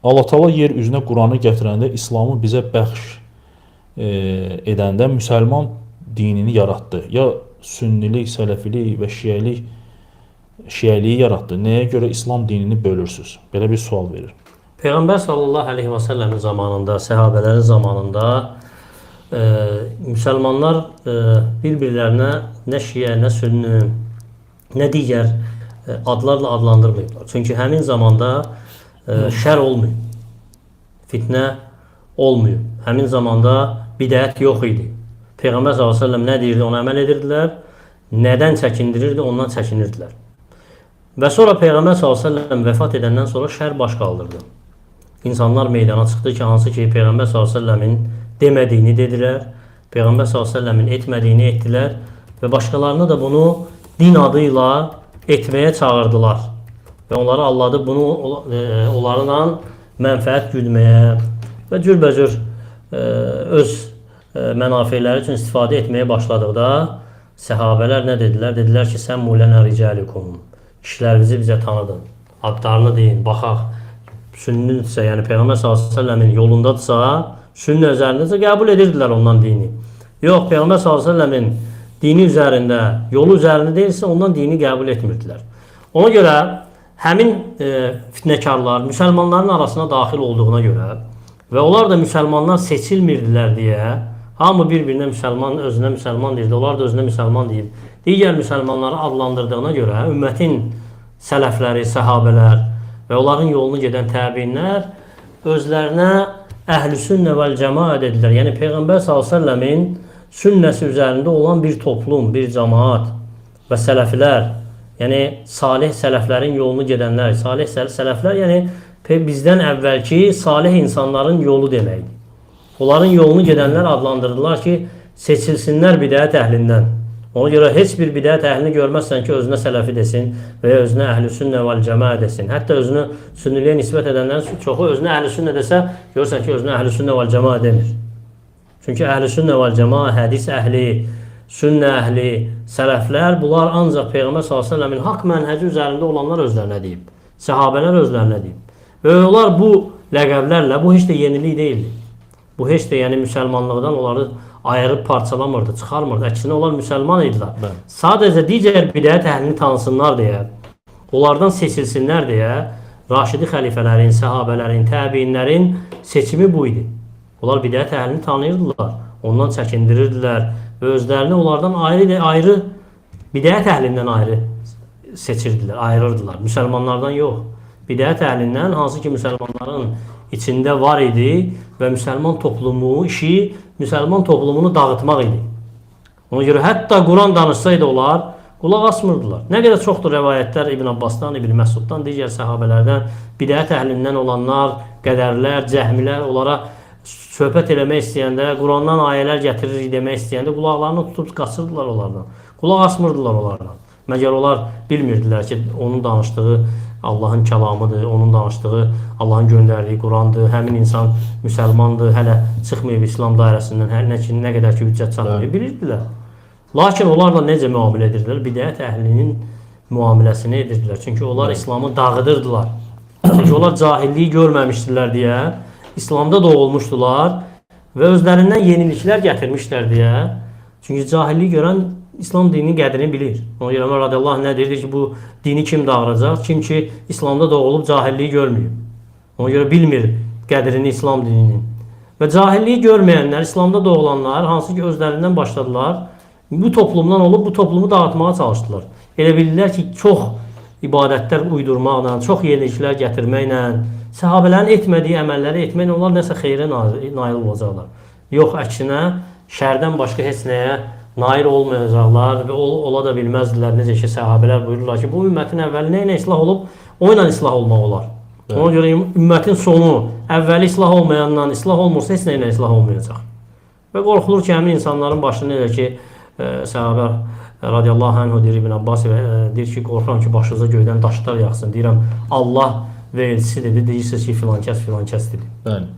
Allah Taala yer üzünə Quranı gətirəndə, İslamı bizə bəxş edəndə müsəlman dinini yaratdı. Ya sünnilik, sələfilik və şiəliyi yaratdı. Nəyə görə İslam dinini bölürsüz? Belə bir sual verir. Peyğəmbər sallallahu əleyhi və səlləmin zamanında, səhabələrin zamanında müsəlmanlar bir-birlərinə nə şiə, nə sünni, nə digər adlarla adlandırmayıblar. Çünki həmin zamanda şər olmuyor, fitnə olmuyor. Həmin zamanda bidət yox idi. Peyğəmbər sallallahu əleyhi və səlləm nə deyirdi, ona əməl edirdilər. Nədən çəkindirirdi, ondan çəkinirdilər. Və sonra Peyğəmbər sallallahu əleyhi və səlləm vəfat edəndən sonra şər baş qaldırdı. İnsanlar meydana çıxdı ki, hansı ki Peyğəmbər sallallahu əleyhi və səlləmin demədiyini dedilər, Peyğəmbər sallallahu əleyhi və səlləmin etmədiyini etdilər və başqalarını da bunu din adıyla etməyə çağırdılar. Və onları aldadıb bunu onlarla mənfəət güdməyə və cürbəcür öz mənafeləri üçün istifadə etməyə başladıqda səhabələr nə dedilər? Dedilər ki, sən mulənə ricəlikum, işlərinizi bizə tanıdın, adlarını deyin, baxaq. Sünnidirsə, yəni Peyğəmbər s.ə.v-in yolundadırsa, sünni üzərindəsə qəbul edirdilər ondan dini. Yox, Peyğəmbər s.ə.v-in dini üzərində, yolu üzərində deyilsə, ondan dini qəbul etmirdilər. Ona görə həmin fitnəkarlar müsəlmanların arasına daxil olduğuna görə və onlar da müsəlmanlar seçilmirdilər deyə, hamı bir-birinə müsəlman, özünə müsəlman deyirdi, onlar da özünə müsəlman deyib, digər müsəlmanları adlandırdığına görə ümmətin sələfləri, səhabələr və onların yolunu gedən təbiinlər özlərinə əhl-i-sünnə vəl-cəmaə dedilər. Yəni Peyğəmbər s.ə.v-in sünnəsi üzərində olan bir toplum, bir cəmaat və sələflər, yəni salih sələflərin yolunu gedənlər, salih sələflər, yəni bizdən əvvəlki salih insanların yolu deməkdir. Onların yolunu gedənlər adlandırdılar ki, seçilsinlər bidət əhlindən. Ona görə heç bir bidət əhlini görməzsən ki, özünə sələfi desin və ya özünə əhl-i-sünnə vəl-cəmaə desin. Hətta özünü sünniliyə nisbət edənlərin çoxu özünə əhl-i-sünnə desə, görürsən ki, özünə əhl-i-sünnə vəl-cəmaə demir. Çünki əhl-i-sünnə vəl-cəmaə, hədis əhli, sünnə əhli, sələflər, bunlar ancaq Peyğəmbər s.ə.v-in haqq mənhəci üzərində olanlar özlərinə deyib. Səhabələr özlərinə deyib. Və onlar bu ləqəblərlə, bu heç də yenilik deyildi. Bu heç də yəni müsəlmanlıqdan onları ayırıb parçalamırdı, çıxarmırdı. Əksinə onlar müsəlman idilər. Sadəcə digər bidət əhlini tanısınlar deyə, onlardan seçilsinlər deyə Raşidi xəlifələrin, səhabələrin, təbiinlərin seçimi bu idi. Onlar bidət əhlini tanıyırdılar, ondan çəkindirirdilər və özlərini onlardan ayrı bidət əhlindən ayrı seçirdilər, ayırırdılar. Müsəlmanlardan yox. Bidət əhlindən, hansı ki müsəlmanların içində var idi və müsəlman toplumu işi müsəlman toplumunu dağıtmaq idi. Ona görə hətta Quran danışsaydı onlar qulaq asmırdılar. Nə qədər çoxdur rəvayətlər İbn Abbasdan, İbn Məsuddan, digər səhabələrdən, bidət əhlindən olanlar, qədərlər, cəhmilər onlara söhbət eləmək istəyəndə, Qurandan ayələr gətirir demək istəyəndə qulaqlarını tutub qaçırdılar onlardan. Qulaq asmırdılar onlardan. Məgər onlar bilmirdilər ki, onun danışdığı Allahın kəlamıdır, onun danışdığı Allahın göndərdiyi Qurandır, həmin insan müsəlmandır, hələ çıxmayıb İslam dairəsindən, nə qədər ki hüccət çatmayıb, bilirdilər. Lakin onlarla necə müamilə edirdilər? Bidət əhlinin müamiləsini edirdilər. Çünki onlar İslamı dağıdırdılar. Çünki onlar cahilliyi görməmişdilər deyə, İslamda doğulmuşdular və özlərindən yeniliklər gətirmişlər deyə. Çünki cahilliyi görən İslam dininin qədrini bilir. Ona görə Ömər radiyallahu anh nə deyir ki, bu dini kim dağıracaq? Kim ki İslamda doğulub cahilliyi görməyib. Ona görə bilmir qədrini İslam dininin. Və cahilliyi görməyənlər, İslamda doğulanlar, hansı ki özlərindən başladılar, bu toplumdan olub bu toplumu dağıtmağa çalışdılar. Elə bildilər ki, çox ibadətlər uydurmaqla, çox yeniliklər gətirməklə, səhabələrin etmədiyi əməlləri etməklə onlar nəsə xeyrə nail olacaqlar. Yox, əksinə, şərdən başqa heç nəyə nail olmayacaqlar və ola da bilməzdilər. Necə ki, səhabələr buyururlar ki, bu ümmətin əvvəli nə ilə islah olub, o ilə islah olmaq olar. Ona görə ümmətin sonu əvvəli islah olmayandan islah olmursa, heç nə ilə islah olmayacaq. Və qorxulur ki, həmin insanların başını necə ki, səhabə radiyallahu anhu deyir İbn Abbas deyir ki, qorxuram ki, başınıza göydən daşlar yaxsın. Deyirəm, Allah və elçisi dedi, deyirsiniz ki, filan kəs dedi. Bəli.